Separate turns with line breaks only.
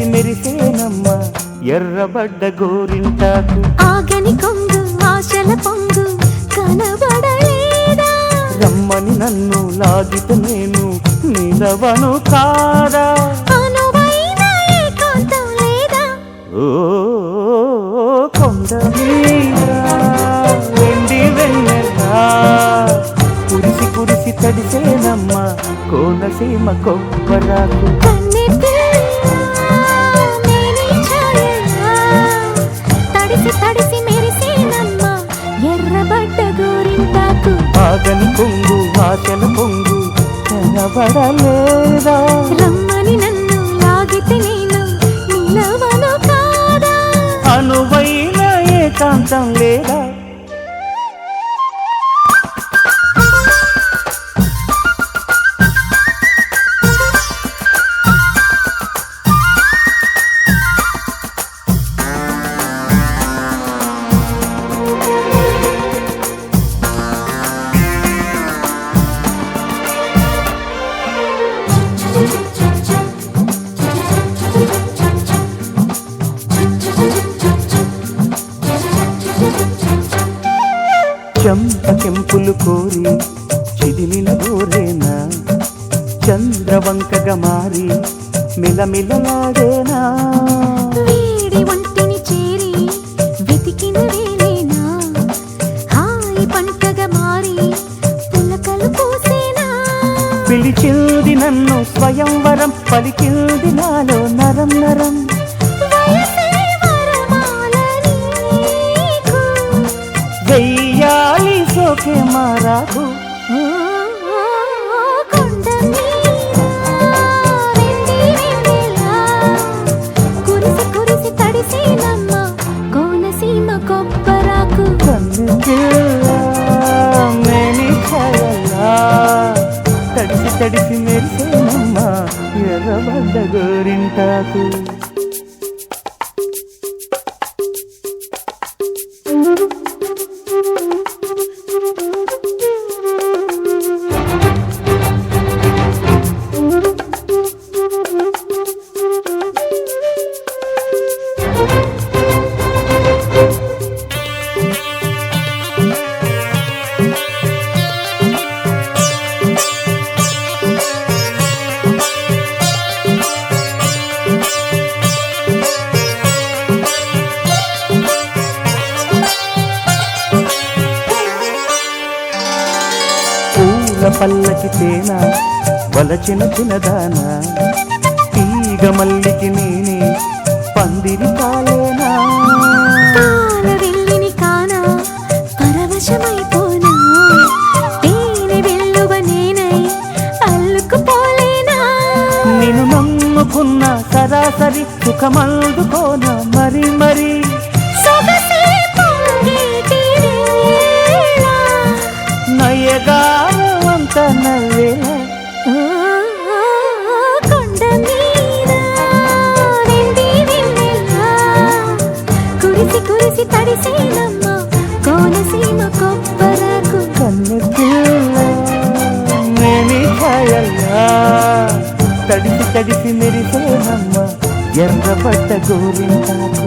తడిసి మెరిసేనమ్మ ఎర్రబడ్డ గోరింటాకు.
ఆగని కొంగు ఆశల పొంగు కనబడలేదా?
రమ్మని నన్ను లాగితే నేను నిలవను కాదా?
అనువైన ఏకాంతం లేదా?
ఓ కొండ మీద వెండి వెన్నెలా కురిసి కురిసి తడిసేనమ్మ కోనసీమ కొబ్బరాకు.
తడిసి తడిసి మెరిసేనమ్మ ఎర్రబడ్డ గోరింటాకు.
ఆగని పొంగు ఆశల పొంగు కనబడలేదా?
రమ్మని నన్ను లాగితే నేను నిలవను కాదా?
అనువైన ఏకాంతం లేదా? చెంపకెంపులు కోరి చిదిమిన గోరేనా చంద్రవంకగా మారి మిలమిలలాడేనా?
వేడి ఒంటిని చేరి వెతికిన వేలేనా హాయి పంటగా మారి పులకలు పూసేనా?
పిలిచింది నన్ను స్వయంవరం పలికింది నాలో నరం నరం. వెయ్యాలి సోకే మారాకు.
కొండ కురిసి కురిసి తడిసేనమ్మ కోనసీమ కొబ్బరాకు.
తడిసి తడిసి మెరిసేనమ్మ ఎర్రబడ్డ గోరింటాకు. పల్లకి తేనా వలచిన చిన్నదానా తీగ మల్లికి నేనే పందిరి కాలేనా?
వెళ్ళిని కానా పరవశమైపోనా తేనె వెల్లువ నేనై అల్లుకుపోలేనా?
నేను నమ్ముకున్న సరాసరి సుఖమందుకోనా మరి మరి నయ్యగారంత నవ్వేలా?
కొండ మీద వెండి వెన్నెలా కురిసి కురిసి తడిసేనమ్మ కోనసీమ కొబ్బరాకు.
కన్నెపిల్ల నేని ఛాయల్లా తడిసి తడిసి మెరిసేనమ్మ ఎర్రబడ్డ గోరింటాకు.